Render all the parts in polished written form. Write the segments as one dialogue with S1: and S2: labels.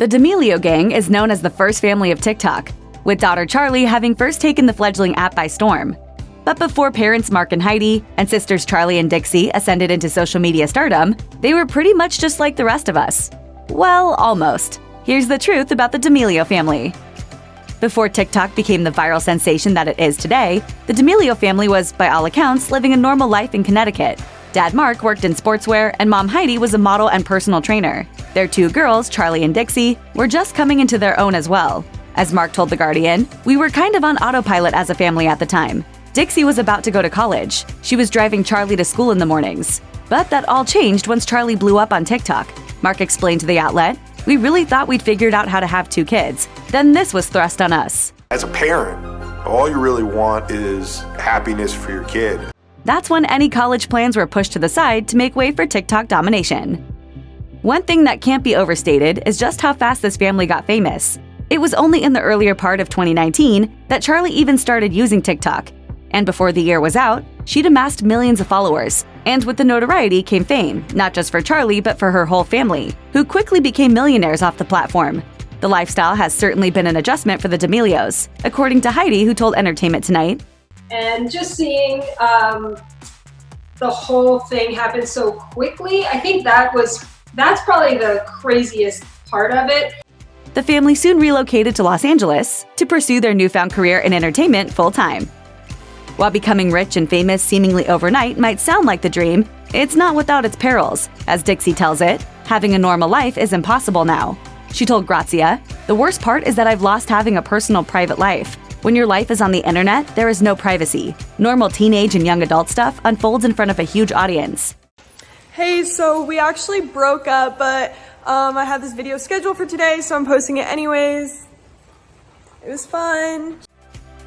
S1: The D'Amelio gang is known as the first family of TikTok, with daughter Charli having first taken the fledgling app by storm. But before parents Mark and Heidi and sisters Charli and Dixie ascended into social media stardom, they were pretty much just like the rest of us. Well, almost. Here's the truth about the D'Amelio family. Before TikTok became the viral sensation that it is today, the D'Amelio family was, by all accounts, living a normal life in Connecticut. Dad Mark worked in sportswear, and Mom Heidi was a model and personal trainer. Their two girls, Charli and Dixie, were just coming into their own as well. As Mark told The Guardian, "We were kind of on autopilot as a family at the time. Dixie was about to go to college. She was driving Charli to school in the mornings. But that all changed once Charli blew up on TikTok." Mark explained to the outlet, "We really thought we'd figured out how to have two kids. Then this was thrust on us."
S2: As a parent, all you really want is happiness for your kid.
S1: That's when any college plans were pushed to the side to make way for TikTok domination. One thing that can't be overstated is just how fast this family got famous. It was only in the earlier part of 2019 that Charli even started using TikTok. And before the year was out, she'd amassed millions of followers. And with the notoriety came fame, not just for Charli but for her whole family, who quickly became millionaires off the platform. The lifestyle has certainly been an adjustment for the D'Amelios, according to Heidi, who told Entertainment Tonight.
S3: And just seeing the whole thing happen so quickly, I think that's probably the craziest part of it.
S1: The family soon relocated to Los Angeles to pursue their newfound career in entertainment full-time. While becoming rich and famous seemingly overnight might sound like the dream, it's not without its perils. As Dixie tells it, having a normal life is impossible now. She told Grazia, "The worst part is that I've lost having a personal private life. When your life is on the internet, there is no privacy. Normal teenage and young adult stuff unfolds in front of a huge audience."
S4: Hey, so we actually broke up, but I had this video scheduled for today, so I'm posting it anyways. It was fun.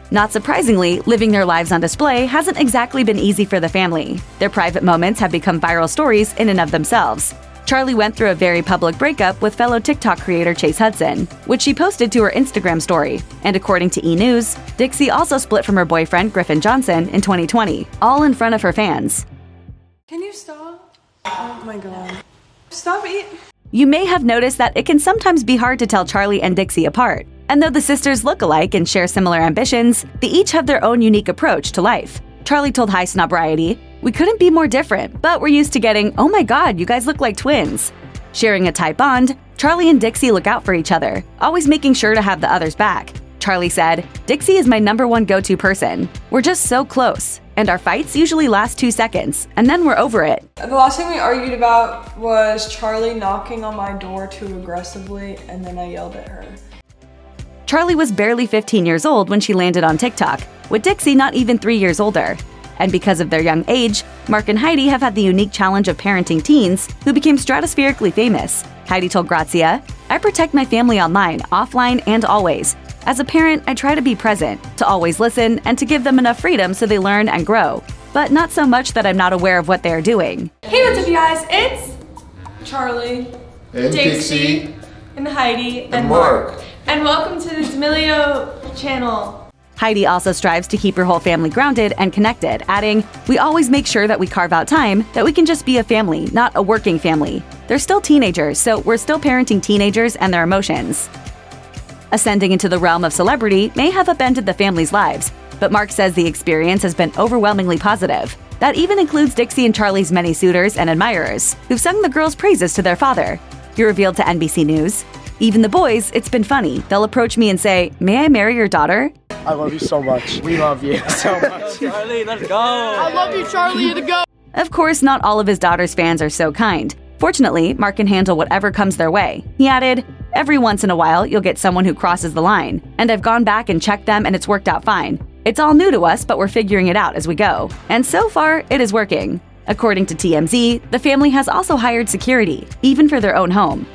S1: Not surprisingly, living their lives on display hasn't exactly been easy for the family. Their private moments have become viral stories in and of themselves. Charli went through a very public breakup with fellow TikTok creator Chase Hudson, which she posted to her Instagram story. And according to E! News, Dixie also split from her boyfriend Griffin Johnson in 2020, all in front of her fans.
S4: Can you stop? Oh my god. Stop eating.
S1: You may have noticed that it can sometimes be hard to tell Charli and Dixie apart. And though the sisters look alike and share similar ambitions, they each have their own unique approach to life. Charli told High Snobriety, "We couldn't be more different, but we're used to getting, 'Oh my god, you guys look like twins.'" Sharing a tight bond, Charli and Dixie look out for each other, always making sure to have the other's back. Charli said, "Dixie is my #1 go-to person. We're just so close, and our fights usually last 2 seconds, and then we're over it."
S4: The last thing we argued about was Charli knocking on my door too aggressively, and then I yelled at her.
S1: Charli was barely 15 years old when she landed on TikTok, with Dixie not even 3 years older. And because of their young age, Mark and Heidi have had the unique challenge of parenting teens who became stratospherically famous. Heidi told Grazia, "I protect my family online, offline, and always. As a parent, I try to be present, to always listen, and to give them enough freedom so they learn and grow. But not so much that I'm not aware of what they're doing."
S4: Hey, what's up you guys? It's Charli,
S5: and Dixie,
S4: and Heidi,
S5: and Mark.
S4: And welcome to the D'Amelio channel.
S1: Heidi also strives to keep her whole family grounded and connected, adding, "We always make sure that we carve out time, that we can just be a family, not a working family. They're still teenagers, so we're still parenting teenagers and their emotions." Ascending into the realm of celebrity may have upended the family's lives, but Mark says the experience has been overwhelmingly positive. That even includes Dixie and Charli's many suitors and admirers, who've sung the girls' praises to their father. He revealed to NBC News, "Even the boys, it's been funny. They'll approach me and say, 'May I marry your daughter?'
S5: I love you so much. We love you so much.
S6: Charli, let's go.
S5: I love you, Charli, to go.
S1: Of course, not all of his daughter's fans are so kind. Fortunately, Mark can handle whatever comes their way. He added, "Every once in a while, you'll get someone who crosses the line, and I've gone back and checked them and it's worked out fine. It's all new to us, but we're figuring it out as we go. And so far, it is working." According to TMZ, the family has also hired security, even for their own home.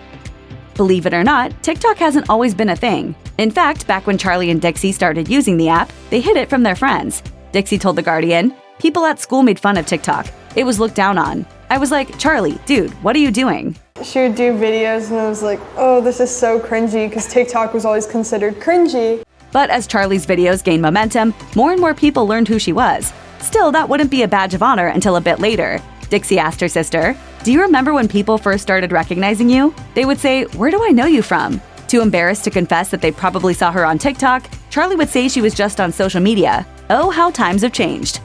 S1: Believe it or not, TikTok hasn't always been a thing. In fact, back when Charli and Dixie started using the app, they hid it from their friends. Dixie told The Guardian, "People at school made fun of TikTok. It was looked down on. I was like, 'Charli, dude, what are you doing?'"
S4: She would do videos and I was like, oh, this is so cringy, because TikTok was always considered cringy.
S1: But as Charli's videos gained momentum, more and more people learned who she was. Still, that wouldn't be a badge of honor until a bit later. Dixie asked her sister, "Do you remember when people first started recognizing you? They would say, 'Where do I know you from?' Too embarrassed to confess that they probably saw her on TikTok, Charli would say she was just on social media. Oh, how times have changed.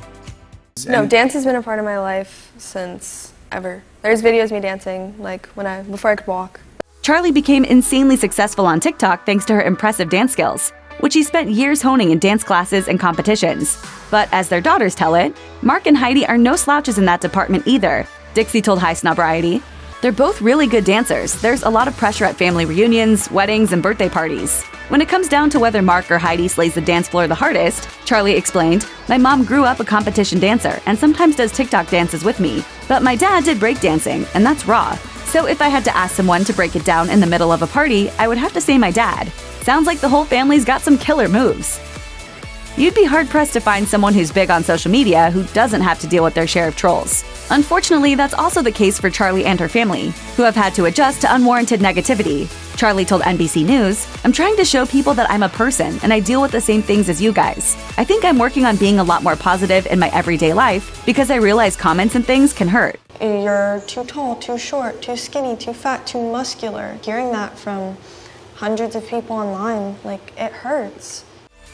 S4: No, dance has been a part of my life since ever. There's videos of me dancing, like before I could walk.
S1: Charli became insanely successful on TikTok thanks to her impressive dance skills, which she spent years honing in dance classes and competitions. But as their daughters tell it, Mark and Heidi are no slouches in that department either. Dixie told High Snobriety, "They're both really good dancers. There's a lot of pressure at family reunions, weddings, and birthday parties. When it comes down to whether Mark or Heidi slays the dance floor the hardest," Charli explained, "My mom grew up a competition dancer and sometimes does TikTok dances with me. But my dad did breakdancing, and that's raw. So if I had to ask someone to break it down in the middle of a party, I would have to say my dad. Sounds like the whole family's got some killer moves." You'd be hard-pressed to find someone who's big on social media who doesn't have to deal with their share of trolls. Unfortunately, that's also the case for Charli and her family, who have had to adjust to unwarranted negativity. Charli told NBC News, "I'm trying to show people that I'm a person and I deal with the same things as you guys. I think I'm working on being a lot more positive in my everyday life because I realize comments and things can hurt."
S6: You're too tall, too short, too skinny, too fat, too muscular. Hearing that from hundreds of people online, it hurts.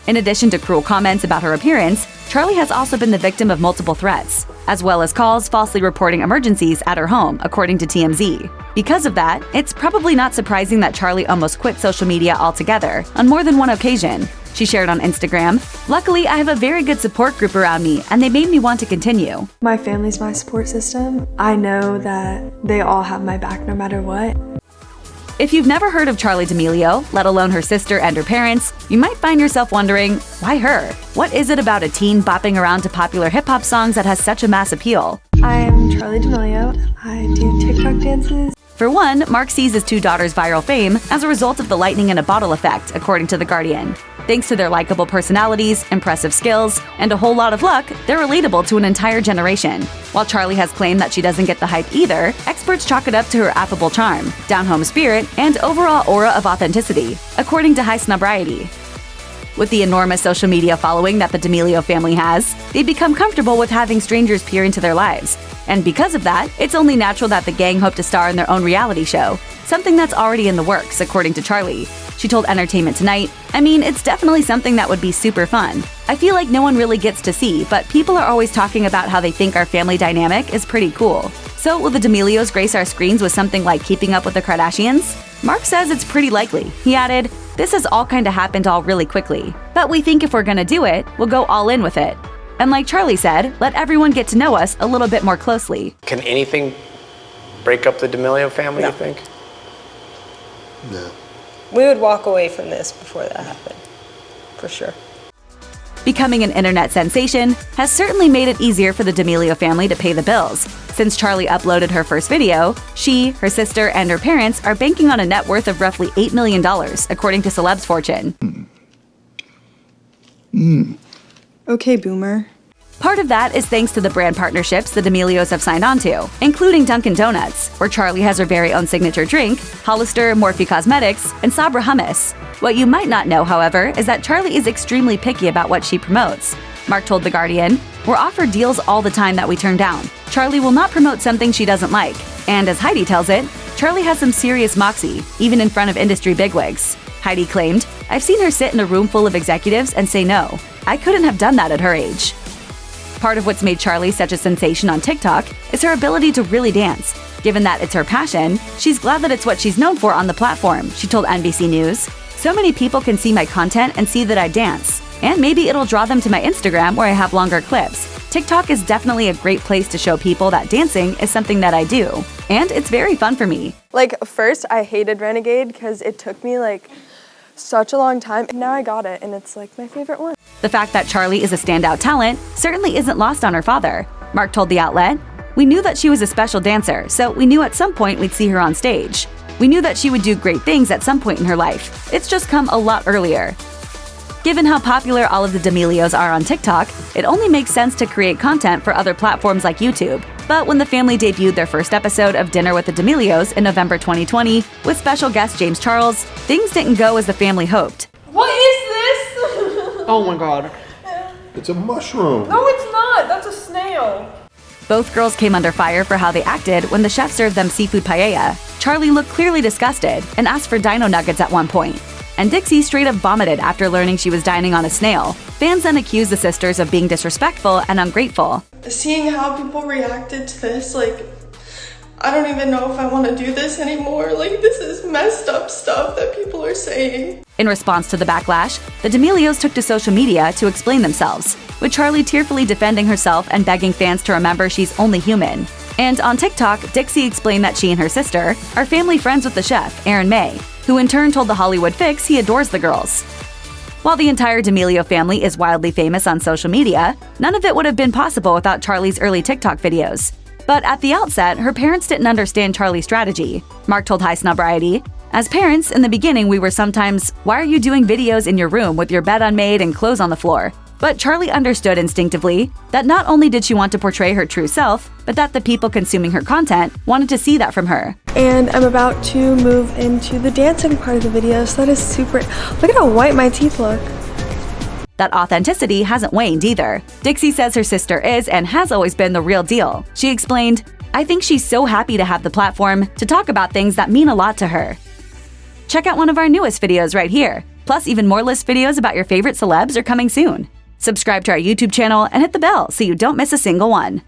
S1: In addition to cruel comments about her appearance, Charli has also been the victim of multiple threats, as well as calls falsely reporting emergencies at her home, according to TMZ. Because of that, it's probably not surprising that Charli almost quit social media altogether on more than one occasion. She shared on Instagram, "Luckily, I have a very good support group around me, and they made me want to continue."
S4: My family's my support system. I know that they all have my back no matter what.
S1: If you've never heard of Charli D'Amelio, let alone her sister and her parents, you might find yourself wondering, why her? What is it about a teen bopping around to popular hip-hop songs that has such a mass appeal?
S4: I'm Charli D'Amelio. I do TikTok dances.
S1: For one, Mark sees his two daughters' viral fame as a result of the lightning in a bottle effect, according to The Guardian. Thanks to their likable personalities, impressive skills, and a whole lot of luck, they're relatable to an entire generation. While Charli has claimed that she doesn't get the hype either, experts chalk it up to her affable charm, down-home spirit, and overall aura of authenticity, according to High Snobriety. With the enormous social media following that the D'Amelio family has, they've become comfortable with having strangers peer into their lives. And because of that, it's only natural that the gang hope to star in their own reality show, something that's already in the works, according to Charli. She told Entertainment Tonight, "I mean, it's definitely something that would be super fun. I feel like no one really gets to see, but people are always talking about how they think our family dynamic is pretty cool. So will the D'Amelios grace our screens with something like Keeping Up with the Kardashians?" Mark says it's pretty likely. He added, "This has all kind of happened all really quickly. But we think if we're gonna do it, we'll go all in with it. And like Charli said, let everyone get to know us a little bit more closely."
S7: Can anything break up the D'Amelio family, you think?
S8: No.
S9: We would walk away from this before that happened, for sure.
S1: Becoming an internet sensation has certainly made it easier for the D'Amelio family to pay the bills. Since Charli uploaded her first video, she, her sister, and her parents are banking on a net worth of roughly $8 million, according to Celebs Fortune.
S4: Okay, boomer.
S1: Part of that is thanks to the brand partnerships the D'Amelios have signed on to, including Dunkin' Donuts, where Charli has her very own signature drink, Hollister, Morphe Cosmetics, and Sabra Hummus. What you might not know, however, is that Charli is extremely picky about what she promotes. Mark told The Guardian, "We're offered deals all the time that we turn down. Charli will not promote something she doesn't like." And as Heidi tells it, Charli has some serious moxie, even in front of industry bigwigs. Heidi claimed, "I've seen her sit in a room full of executives and say no. I couldn't have done that at her age." Part of what's made Charli such a sensation on TikTok is her ability to really dance. Given that it's her passion, she's glad that it's what she's known for on the platform, she told NBC News. "So many people can see my content and see that I dance. And maybe it'll draw them to my Instagram where I have longer clips. TikTok is definitely a great place to show people that dancing is something that I do. And it's very fun for me."
S4: First I hated Renegade because it took me such a long time. Now I got it and it's my favorite one.
S1: The fact that Charli is a standout talent certainly isn't lost on her father. Mark told the outlet, "We knew that she was a special dancer, so we knew at some point we'd see her on stage. We knew that she would do great things at some point in her life. It's just come a lot earlier." Given how popular all of the D'Amelios are on TikTok, it only makes sense to create content for other platforms like YouTube. But when the family debuted their first episode of Dinner with the D'Amelios in November 2020, with special guest James Charles, things didn't go as the family hoped.
S4: What is this?
S5: Oh my god.
S8: It's a mushroom.
S4: No, it's not. That's a snail.
S1: Both girls came under fire for how they acted when the chef served them seafood paella. Charlie looked clearly disgusted and asked for dino nuggets at one point. And Dixie straight up vomited after learning she was dining on a snail. Fans then accused the sisters of being disrespectful and ungrateful.
S4: Seeing how people reacted to this, like, I don't even know if I want to do this anymore. Like, this is messed up stuff that people are saying.
S1: In response to the backlash, the D'Amelios took to social media to explain themselves, with Charlie tearfully defending herself and begging fans to remember she's only human. And on TikTok, Dixie explained that she and her sister are family friends with the chef, Aaron May, who in turn told The Hollywood Fix he adores the girls. While the entire D'Amelio family is wildly famous on social media, none of it would have been possible without Charlie's early TikTok videos. But at the outset, her parents didn't understand Charlie's strategy. Mark told High Snobriety, "As parents, in the beginning we were sometimes, 'Why are you doing videos in your room with your bed unmade and clothes on the floor?' But Charlie understood instinctively that not only did she want to portray her true self, but that the people consuming her content wanted to see that from her."
S4: And I'm about to move into the dancing part of the video, so that is super. Look at how white my teeth look.
S1: That authenticity hasn't waned either. Dixie says her sister is and has always been the real deal. She explained, "I think she's so happy to have the platform to talk about things that mean a lot to her." Check out one of our newest videos right here. Plus, even more list videos about your favorite celebs are coming soon. Subscribe to our YouTube channel and hit the bell so you don't miss a single one.